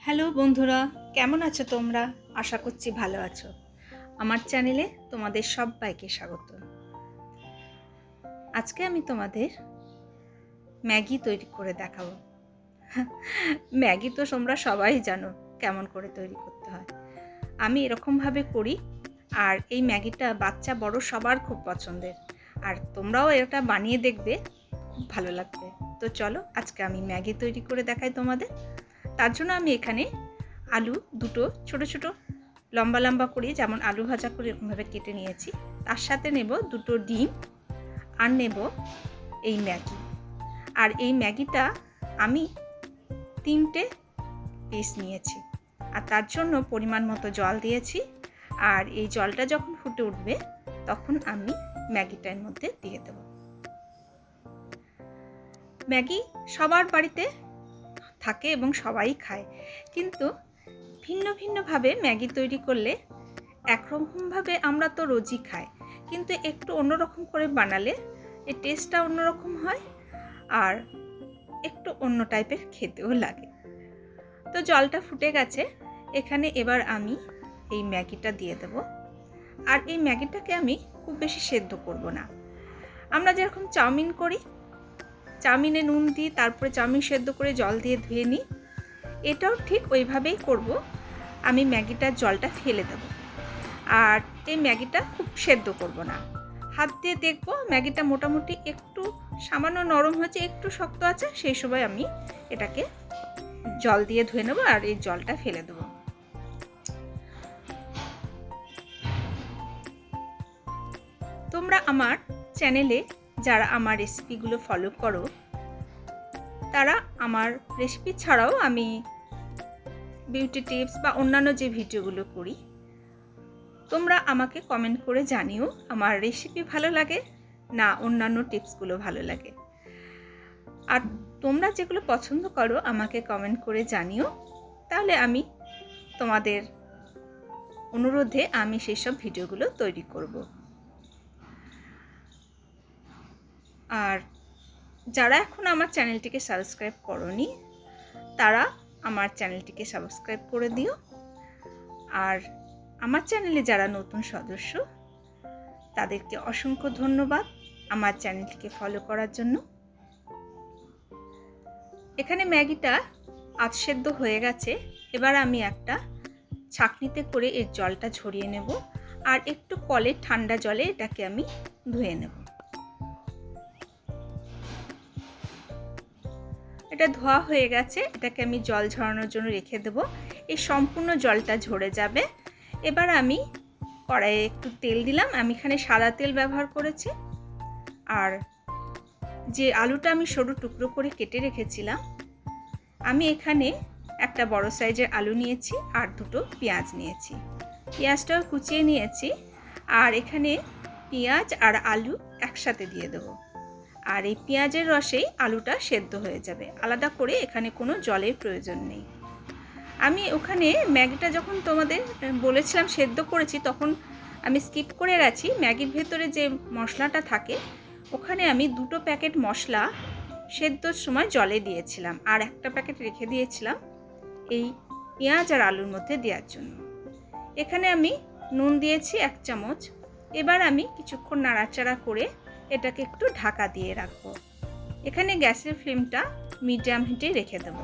Hello বন্ধুরা, কেমন আছো তোমরা? আশা করছি ভালো আছো। আমার চ্যানেলে তোমাদের সবাইকে স্বাগত। আজকে আমি তোমাদের ম্যাগি তৈরি করে দেখাবো। ম্যাগি তো তোমরা সবাই জানো কেমন করে তৈরি করতে হয়। আমি এরকমভাবে করি, আর এই ম্যাগিটা বাচ্চা বড় সবার খুব পছন্দের। আর তোমরাও এটা বানিয়ে দেখবে, খুব ভালো লাগবে। তো চলো আজকে আমি ম্যাগি তৈরি করে দেখাই তোমাদের। তার জন্য আমি এখানে আলু দুটো ছোট ছোট লম্বা লম্বা করে, যেমন আলু ভাজা করে এরকমভাবে কেটে নিয়েছি। তার সাথে নেব দুটো ডিম, আর নেব এই ম্যাগি। আর এই ম্যাগিটা আমি 3টে পিস নিয়েছি, আর তার জন্য পরিমাণ মতো জল দিয়েছি। আর এই জলটা যখন ফুটে উঠবে তখন আমি ম্যাগিটার মধ্যে দিয়ে দেব। ম্যাগি সবার বাড়িতে থাকে এবং সবাই খায়, কিন্তু ভিন্ন ভিন্নভাবে ম্যাগি তৈরি করলে একরকমভাবে আমরা তো রোজই খাই, কিন্তু একটু অন্যরকম করে বানালে এর টেস্টটা অন্যরকম হয়, আর একটু অন্য টাইপের খেতেও লাগে। তো জলটা ফুটে গেছে, এখানে এবার আমি এই ম্যাগিটা দিয়ে দেব। আর এই ম্যাগিটাকে আমি খুব বেশি সেদ্ধ করব না। আমরা যেরকম চাউমিন করি, চাউমিনে নুন দিই, তারপরে চাউমিন সেদ্ধ করে জল দিয়ে ধুয়ে নিই, এটাও ঠিক ওইভাবেই করব। আমি ম্যাগিটার জলটা ফেলে দেব, আর এই ম্যাগিটা খুব সেদ্ধ করব না। হাত দিয়ে দেখব ম্যাগিটা মোটামুটি একটু সামান্য নরম হয়েছে, একটু শক্ত আছে, সেই সময় আমি এটাকে জল দিয়ে ধুয়ে নেব আর এই জলটা ফেলে দেব। তোমরা আমার চ্যানেলে যারা আমার রেসিপিগুলো ফলো করো, তারা আমার রেসিপি ছাড়াও আমি বিউটি টিপস বা অন্যান্য যে ভিডিওগুলো করি, তোমরা আমাকে কমেন্ট করে জানিও আমার রেসিপি ভালো লাগে না অন্যান্য টিপসগুলো ভালো লাগে। আর তোমরা যেগুলো পছন্দ করো আমাকে কমেন্ট করে জানিও, তাহলে আমি তোমাদের অনুরোধে আমি সেই সব ভিডিওগুলো তৈরি করব। আর যারা এখন আমার চ্যানেলটিকে সাবস্ক্রাইব করোনি, তারা আমার চ্যানেলটিকে সাবস্ক্রাইব করে দিও। আর আমার চ্যানেলে যারা নতুন সদস্য, তাদেরকে অসংখ্য ধন্যবাদ আমার চ্যানেলটিকে ফলো করার জন্য। এখানে ম্যাগিটা আধসেদ্ধ হয়ে গেছে, এবার আমি একটা ছাঁকনিতে করে এর জলটা ঝরিয়ে নেব, আর একটু কলের ঠান্ডা জলে এটাকে আমি ধুয়ে নেব। এটা ধোয়া হয়ে গেছে, এটাকে আমি জল ঝরানোর জন্য রেখে দেব। এই সম্পূর্ণ জলটা ঝরে যাবে। এবার আমি কড়াইয়ে একটু তেল দিলাম, আমি এখানে সাদা তেল ব্যবহার করেছি। আর যে আলুটা আমি সরু টুকরো করে কেটে রেখেছিলাম, আমি এখানে একটা বড় সাইজের আলু নিয়েছি আর দুটো পেঁয়াজ নিয়েছি। পেঁয়াজটাও কুচিয়ে নিয়েছি, আর এখানে পেঁয়াজ আর আলু একসাথে দিয়ে দেবো। আর এই পেঁয়াজের রসেই আলুটা সেদ্ধ হয়ে যাবে, আলাদা করে এখানে কোনো জলের প্রয়োজন নেই। আমি ওখানে ম্যাগিটা যখন তোমাদের বলেছিলাম সেদ্ধ করেছি, তখন আমি স্কিপ করে গেছি। ম্যাগির ভেতরে যে মশলাটা থাকে, ওখানে আমি 2টো প্যাকেট মশলা সেদ্ধর সময় জলে দিয়েছিলাম, আর একটা প্যাকেট রেখে দিয়েছিলাম এই পেঁয়াজ আর আলুর মধ্যে দেওয়ার জন্য। এখানে আমি নুন দিয়েছি 1 চামচ। এবার আমি কিছুক্ষণ নাড়াচাড়া করে এটাকে একটু ঢাকা দিয়ে রাখবো। এখানে গ্যাসের ফ্লেমটা মিডিয়াম হিটে রেখে দেব।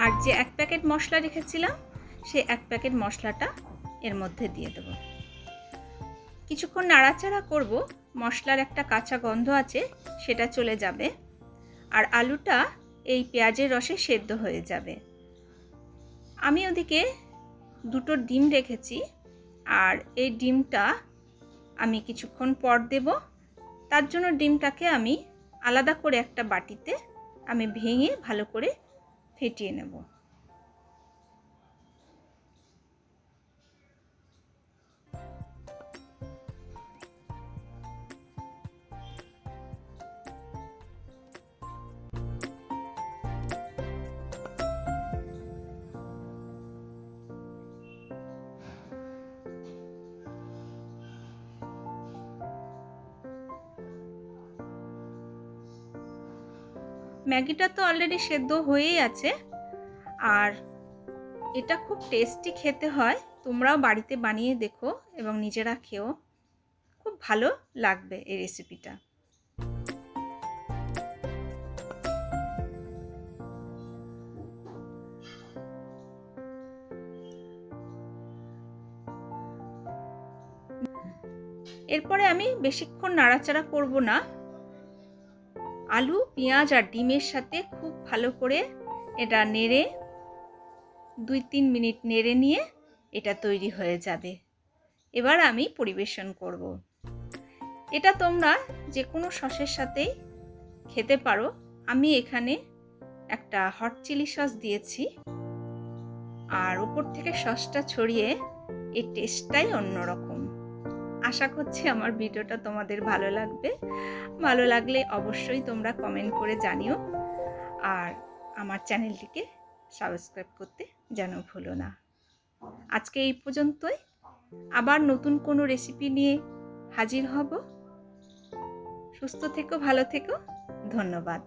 আর যে 1 প্যাকেট মশলা রেখেছিলাম, সেই 1 প্যাকেট মশলাটা এর মধ্যে দিয়ে দেব। কিছুক্ষণ নাড়াচাড়া করব, মশলার একটা কাঁচা গন্ধ আছে সেটা চলে যাবে, আর আলুটা এই পেঁয়াজের রসে সেদ্ধ হয়ে যাবে। আমি ওদিকে 2টো ডিম রেখেছি, আর এই ডিমটা আমি কিছুক্ষণ পর দেব। তার জন্য ডিমটাকে আমি আলাদা করে একটা বাটিতে আমি ভেঙে ভালো করে ফেটিয়ে নেব। ম্যাগিটা তো অলরেডি সেদ্ধ হয়েই আছে, আর এটা খুব টেস্টি খেতে হয়। তোমরাও বাড়িতে বানিয়ে দেখো এবং নিজেরা খেও, খুব ভালো লাগবে এই রেসিপিটা। এরপরে আমি বেশিক্ষণ নাড়াচাড়া করব না। আলু, পেঁয়াজ আর ডিমের সাথে খুব ভালো করে এটা নেড়ে 2-3 মিনিট নেড়ে নিয়ে এটা তৈরি হয়ে যাবে। এবার আমি পরিবেশন করব। এটা তোমরা যে কোনো সসের সাথেই খেতে পারো। আমি এখানে একটা হট চিলি সস দিয়েছি, আর উপর থেকে সসটা ছড়িয়ে এই টেস্টটাই অন্যরকম। আশা করছি আমার ভিডিওটা তোমাদের ভালো লাগবে। ভালো লাগলে অবশ্যই তোমরা কমেন্ট করে জানিও, আর আমার চ্যানেলটিকে সাবস্ক্রাইব করতে যেন ভুলো না। আজকে এই পর্যন্তই, আবার নতুন কোনো রেসিপি নিয়ে হাজির হব। সুস্থ থেকো, ভালো থেকো, ধন্যবাদ।